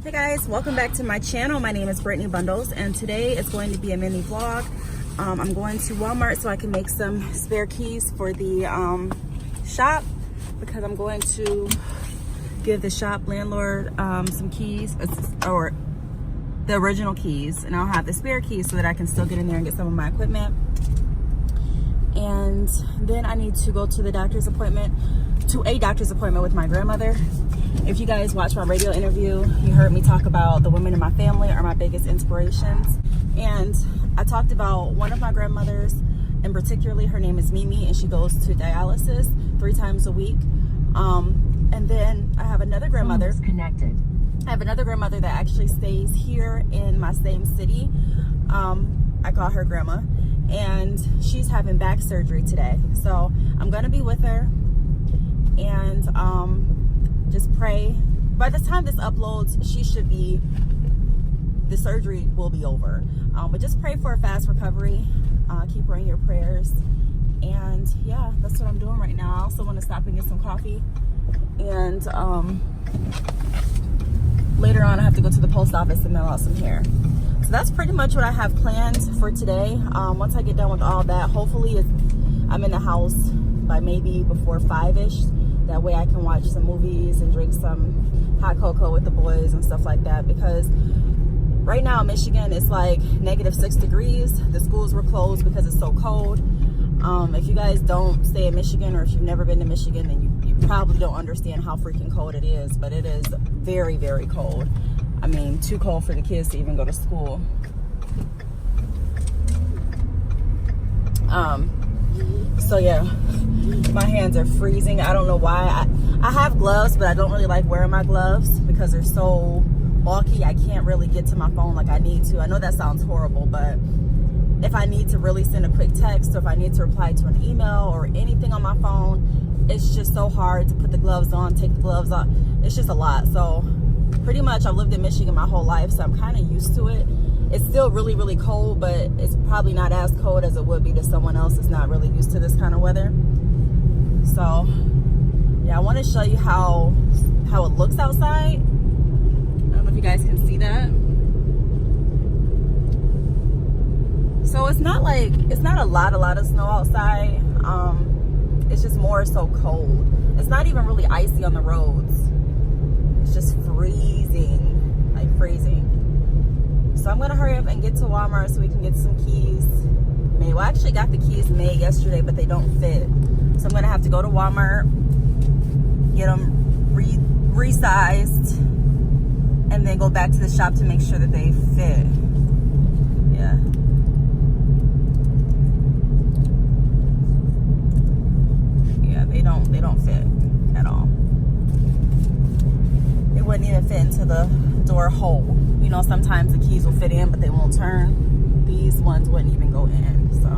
Hey guys, welcome back to my channel. My name is Brittney Bundles, and today is going to be a mini vlog. I'm going to Walmart so I can make some spare keys for the shop, because I'm going to give the shop landlord some keys, or the original keys, and I'll have the spare keys so that I can still get in there and get some of my equipment. And then I need to go to a doctor's appointment with my grandmother. If you guys watched my radio interview, you heard me talk about the women in my family are my biggest inspirations. And I talked about one of my grandmothers, and particularly her name is Mimi, and she goes to dialysis 3 times a week. And then I have another grandmother. I have another grandmother that actually stays here in my same city. I call her grandma, and she's having back surgery today. So I'm gonna be with her, and just pray. By the time this uploads, the surgery will be over. But just pray for a fast recovery. Keep her in your prayers. And yeah, that's what I'm doing right now. I also want to stop and get some coffee. And later on, I have to go to the post office and mail out some hair. So that's pretty much what I have planned for today. Once I get done with all that, hopefully I'm in the house by maybe before 5-ish. That way I can watch some movies and drink some hot cocoa with the boys and stuff like that. Because right now in Michigan, it's like -6 degrees. The schools were closed because it's so cold. If you guys don't stay in Michigan, or if you've never been to Michigan, then you probably don't understand how freaking cold it is. But it is very, very cold. I mean, too cold for the kids to even go to school. So yeah, my hands are freezing. I don't know why. I have gloves, but I don't really like wearing my gloves because they're so bulky. I can't really get to my phone like I need to. I know that sounds horrible, but if I need to really send a quick text, or if I need to reply to an email or anything on my phone, it's just so hard to put the gloves on, take the gloves off. It's just a lot. So pretty much I've lived in Michigan my whole life, so I'm kind of used to it. It's still really, really cold, but it's probably not as cold as it would be to someone else that's not really used to this kind of weather. So yeah, I want to show you how it looks outside. I don't know if you guys can see that. So it's not a lot of snow outside. It's just more so cold. It's not even really icy on the roads. It's just freezing, like freezing. So I'm gonna hurry up and get to Walmart so we can get some keys made. Well, I actually got the keys made yesterday, but they don't fit. So I'm gonna have to go to Walmart, get them resized, and then go back to the shop to make sure that they fit. Yeah. Yeah, they don't fit at all. It wouldn't even fit into the door hole. You know, sometimes the keys will fit in, but they won't turn. These ones wouldn't even go in. So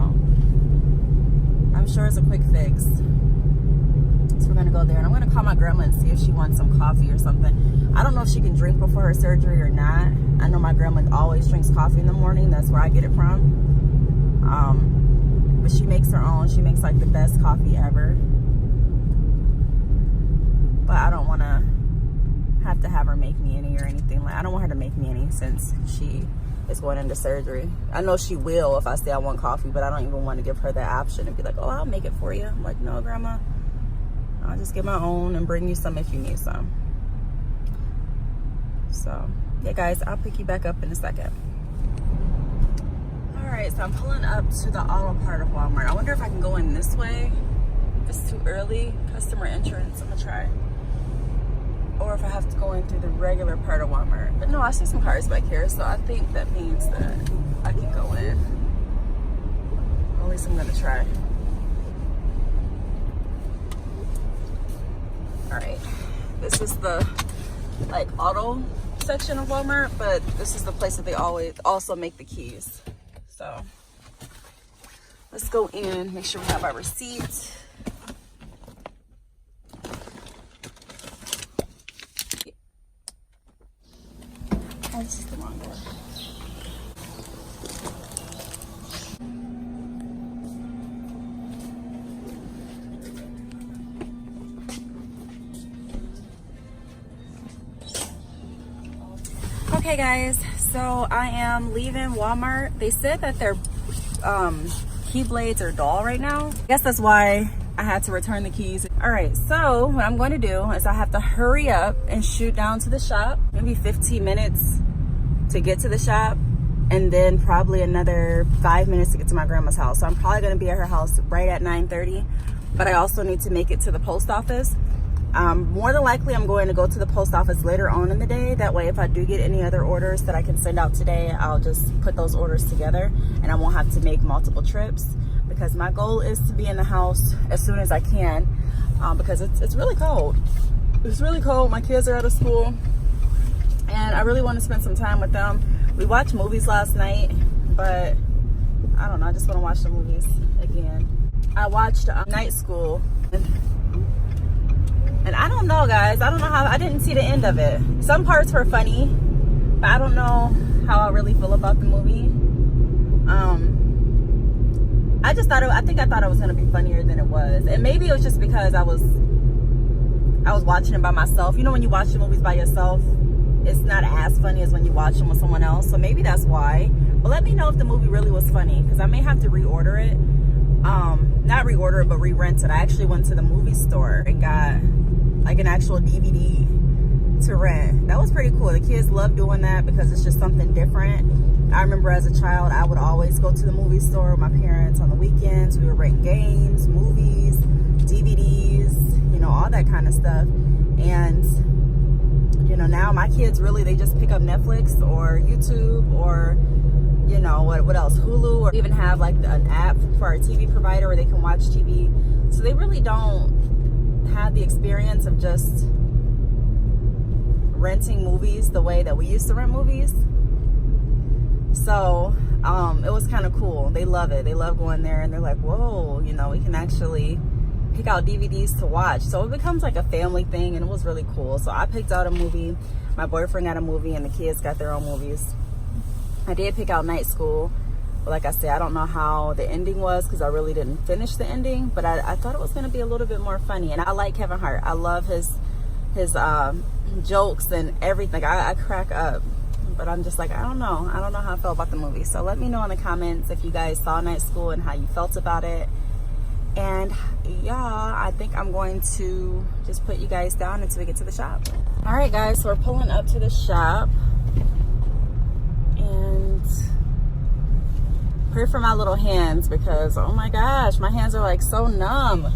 I'm sure it's a quick fix. So we're gonna go there, and I'm gonna call my grandma and see if she wants some coffee or something. I don't know if she can drink before her surgery or not. I know my grandma always drinks coffee in the morning. That's where I get it from. But she makes her own. She makes like the best coffee ever. But I don't want to have her make me any or anything. Like, I don't want her to make me any since she is going into surgery. I know she will if I say I want coffee, but I don't even want to give her that option and be like, oh, I'll make it for you. I'm like, no, grandma, I'll just get my own and bring you some if you need some. So yeah, guys, I'll pick you back up in a second. All right, so I'm pulling up to the auto part of Walmart. I wonder if I can go in this way. If it's too early, customer entrance. I'm gonna try. Or if I have to go in through the regular part of Walmart. But no, I see some cars back here, so I think that means that I can go in. Or at least I'm gonna try. All right, this is the like auto section of Walmart, but this is the place that they always also make the keys. So let's go in, make sure we have our receipt. Oh, this is the wrong door. Okay guys, so I am leaving Walmart. They said that their key blades are dull right now. I guess that's why I had to return the keys. All right, so what I'm going to do is I have to hurry up and shoot down to the shop. Maybe 15 minutes to get to the shop, and then probably another 5 minutes to get to my grandma's house. So I'm probably gonna be at her house right at 9:30, but I also need to make it to the post office. More than likely, I'm going to go to the post office later on in the day. That way, if I do get any other orders that I can send out today, I'll just put those orders together and I won't have to make multiple trips, because my goal is to be in the house as soon as I can, because it's really cold. It's really cold. My kids are out of school and I really want to spend some time with them. We watched movies last night, but I don't know. I just want to watch the movies again. I watched Night School. And I don't know, guys. I don't know how, I didn't see the end of it. Some parts were funny, but I don't know how I really feel about the movie. I just thought I thought it was gonna be funnier than it was. And maybe it was just because I was watching it by myself. You know, when you watch the movies by yourself, it's not as funny as when you watch them with someone else. So maybe that's why. But let me know if the movie really was funny, because I may have to reorder it. Not reorder it, but re-rent it. I actually went to the movie store and got like an actual DVD to rent. That was pretty cool. The kids love doing that because it's just something different. I remember as a child, I would always go to the movie store with my parents on the weekends. We would rent games, movies, DVDs, you know, all that kind of stuff. And, you know, now my kids really, they just pick up Netflix or YouTube or, you know, what else? Hulu, or even have like an app for our TV provider where they can watch TV. So they really don't have the experience of just renting movies the way that we used to rent movies. So it was kind of cool. They love it. They love going there and they're like, whoa, you know, we can actually pick out DVDs to watch. So it becomes like a family thing, and it was really cool. So I picked out a movie, my boyfriend got a movie, and the kids got their own movies. I did pick out Night School, but like I said, I don't know how the ending was because I really didn't finish the ending, but I thought it was going to be a little bit more funny. And I like Kevin Hart. I love his jokes and everything. I crack up, but I'm just like, I don't know how I felt about the movie. So let me know in the comments if you guys saw Night School and how you felt about it. And yeah, I think I'm going to just put you guys down until we get to the shop. All right guys, so we're pulling up to the shop, and pray for my little hands because, oh my gosh, my hands are like so numb.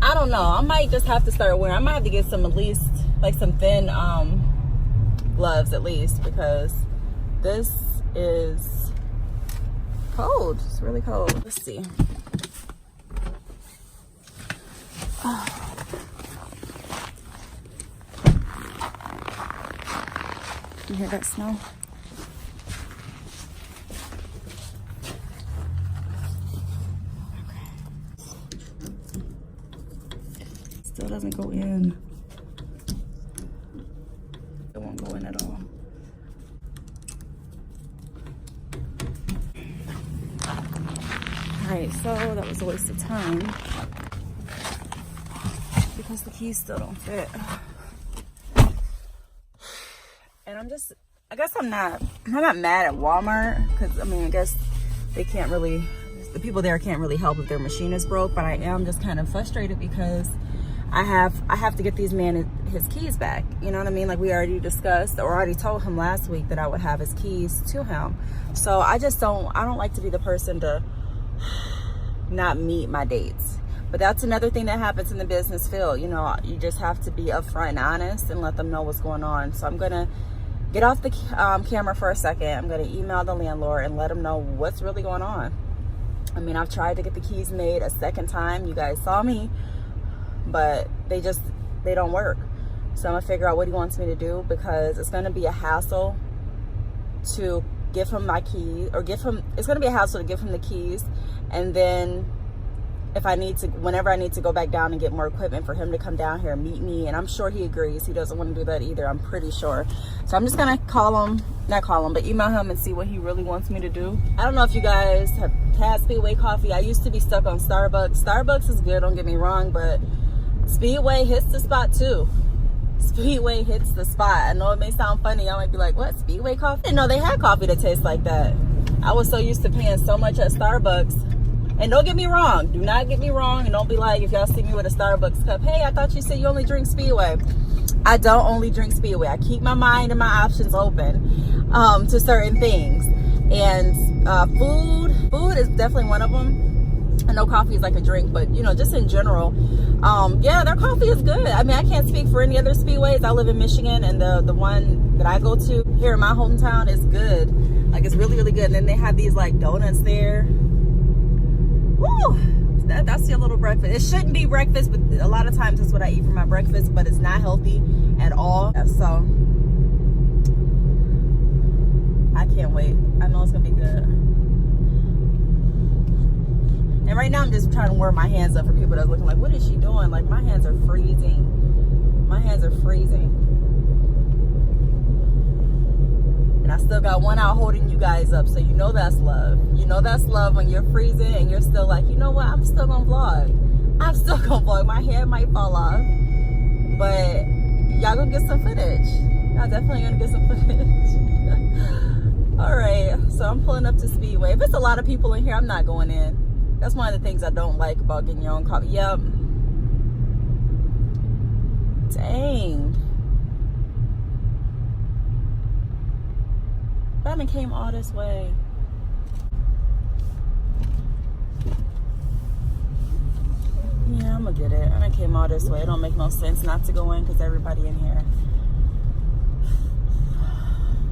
I don't know, I might just have to start wearing, I might have to get some, at least like some thin gloves at least, because this is cold. It's really cold. Let's see. Oh. You hear that snow? Still doesn't go in. It won't go in at all. Alright, so that was a waste of time because the keys still don't fit. And I guess I'm not mad at Walmart, because I mean, I guess they can't really, the people there can't really help if their machine is broke, but I am just kind of frustrated because I have to get these men his keys back. You know what I mean? Like we already discussed, or already told him last week that I would have his keys to him. So I don't like to be the person to not meet my dates. But that's another thing that happens in the business field. You know, you just have to be upfront and honest and let them know what's going on. So I'm gonna get off the camera for a second. I'm gonna email the landlord and let them know what's really going on. I mean, I've tried to get the keys made a second time. You guys saw me, but they don't work. So I'm gonna figure out what he wants me to do, because it's gonna be a hassle to give him my keys, or it's gonna be a hassle to give him the keys, and then if I need to, whenever I need to go back down and get more equipment, for him to come down here and meet me. And I'm sure he agrees. He doesn't want to do that either, I'm pretty sure. So I'm just gonna email him and see what he really wants me to do. I don't know if you guys have had Speedway coffee. I used to be stuck on Starbucks. Starbucks is good, don't get me wrong, but Speedway hits the spot too. Speedway hits the spot. I know it may sound funny. I might be like, what, Speedway coffee? I didn't know they had coffee that tastes like that. I was so used to paying so much at Starbucks. And don't get me wrong. Do not get me wrong. And don't be like, if y'all see me with a Starbucks cup, hey, I thought you said you only drink Speedway. I don't only drink Speedway. I keep my mind and my options open to certain things. And food is definitely one of them. I know coffee is like a drink, but you know, just in general, yeah, their coffee is good. I mean, I can't speak for any other Speedways. I live in Michigan, and the one that I go to here in my hometown is good. Like, it's really, really good. And then they have these like donuts there. Woo! That's your little breakfast. It shouldn't be breakfast, but a lot of times that's what I eat for my breakfast, but it's not healthy at all. So I can't wait. I know it's gonna be good. And right now I'm just trying to warm my hands up for people that's looking like, what is she doing? Like, my hands are freezing. My hands are freezing. And I still got one out holding you guys up, so you know that's love. You know that's love when you're freezing and you're still like, you know what, I'm still gonna vlog. I'm still gonna vlog. My hair might fall off, but y'all gonna get some footage. Y'all definitely gonna get some footage. All right, so I'm pulling up to Speedway. If it's a lot of people in here, I'm not going in. That's one of the things I don't like about getting your own coffee. Yep. Dang. Batman came all this way. Yeah, I'm gonna get it. I came all this way. It don't make no sense not to go in because everybody in here.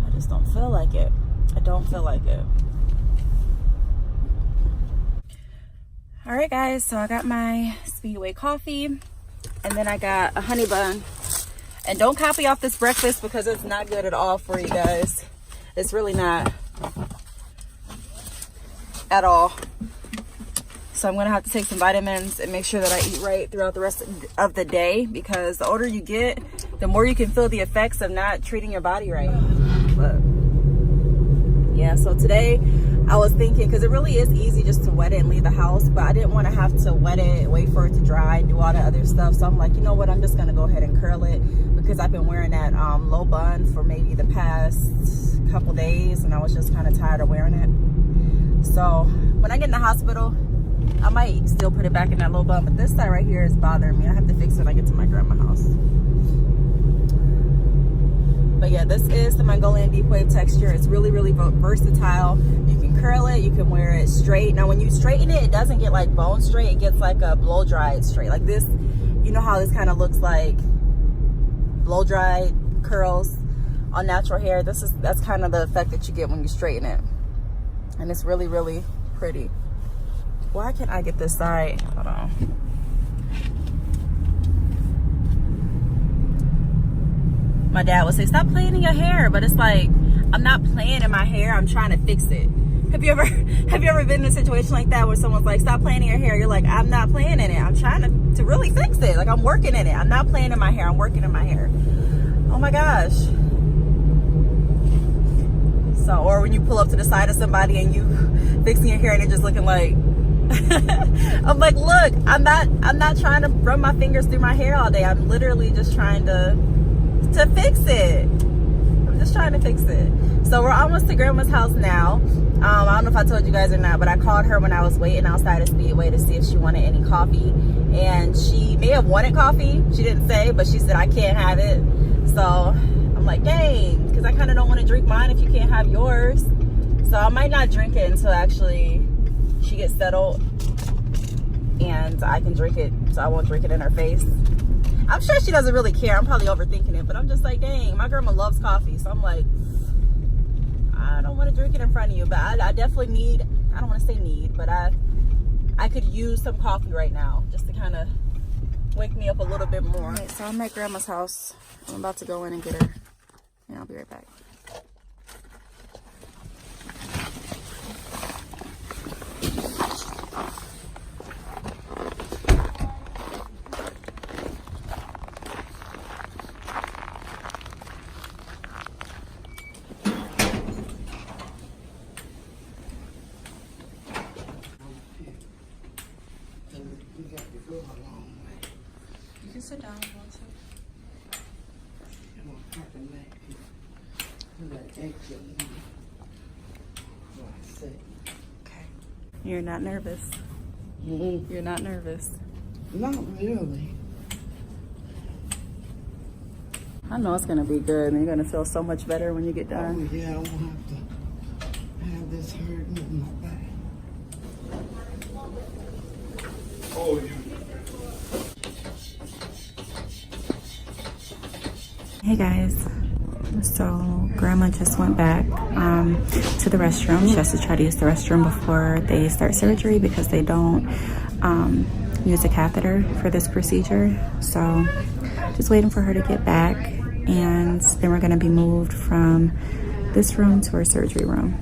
I just don't feel like it. I don't feel like it. All right, guys, so I got my Speedway coffee, and then I got a honey bun. And don't copy off this breakfast because it's not good at all for you guys. It's really not at all. So I'm gonna have to take some vitamins and make sure that I eat right throughout the rest of the day, because the older you get, the more you can feel the effects of not treating your body right. But yeah, so today I was thinking, because it really is easy just to wet it and leave the house, but I didn't want to have to wet it, wait for it to dry, do all the other stuff. So I'm like, you know what, I'm just going to go ahead and curl it, because I've been wearing that low bun for maybe the past couple days, and I was just kind of tired of wearing it. So when I get in the hospital, I might still put it back in that low bun, but this side right here is bothering me. I have to fix it when I get to my grandma's house. But yeah, this is the Mongolian deep wave texture. It's really, really versatile. You can curl it, you can wear it straight. Now when you straighten it, it doesn't get like bone straight, it gets like a blow dried straight. Like this, you know how this kind of looks like blow dried curls on natural hair? That's kind of the effect that you get when you straighten it. And it's really, really pretty. Why can't I get this side? Hold on. My dad would say, stop playing in your hair, but it's like, I'm not playing in my hair, I'm trying to fix it. Have you ever been in a situation like that where someone's like, stop playing in your hair? You're like, I'm not playing in it, I'm trying to really fix it. Like, I'm working in it. I'm not playing in my hair, I'm working in my hair. Oh my gosh. So, or when you pull up to the side of somebody and you fixing your hair and they're just looking like, I'm like, look, I'm not trying to run my fingers through my hair all day. I'm literally just trying to fix it. I'm just trying to fix it. So we're almost to grandma's house now. I don't know if I told you guys or not, but I called her when I was waiting outside of Speedway to see if she wanted any coffee, and she may have wanted coffee. She didn't say, but she said I can't have it. So I'm like, dang, because I kind of don't want to drink mine if you can't have yours. So I might not drink it until actually she gets settled and I can drink it, so I won't drink it in her face. I'm sure she doesn't really care. I'm probably overthinking it, but I'm just like, dang, my grandma loves coffee. So I'm like, I don't want to drink it in front of you, but I definitely need, I don't want to say need, but I could use some coffee right now just to kind of wake me up a little bit more. All right, so I'm at grandma's house. I'm about to go in and get her, and I'll be right back. You can sit down if you want to. Okay. You're not nervous. You're not nervous. Not really. I know it's gonna be good, and you're gonna feel so much better when you get done. Oh, yeah, I won't have to have this hurting in my back. Oh, you. Hey guys, so grandma just went back to the restroom. She has to try to use the restroom before they start surgery because they don't use a catheter for this procedure. So just waiting for her to get back, and then we're gonna be moved from this room to our surgery room.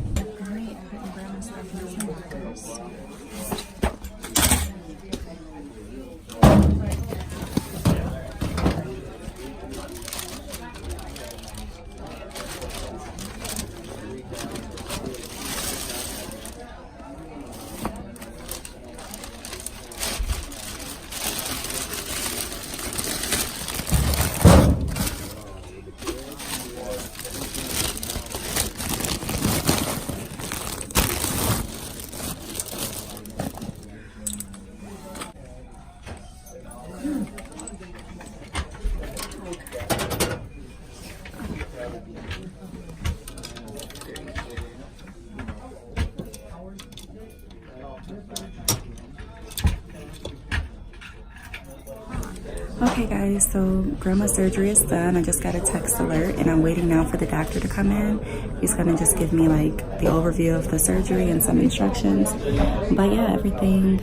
Okay guys, so grandma's surgery is done. I just got a text alert and I'm waiting now for the doctor to come in. He's gonna just give me like the overview of the surgery and some instructions. But yeah, everything,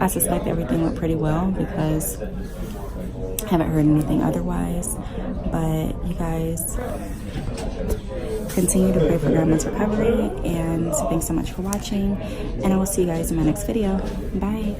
I suspect everything went pretty well because I haven't heard anything otherwise. But you guys continue to pray for grandma's recovery, and thanks so much for watching, and I will see you guys in my next video. Bye.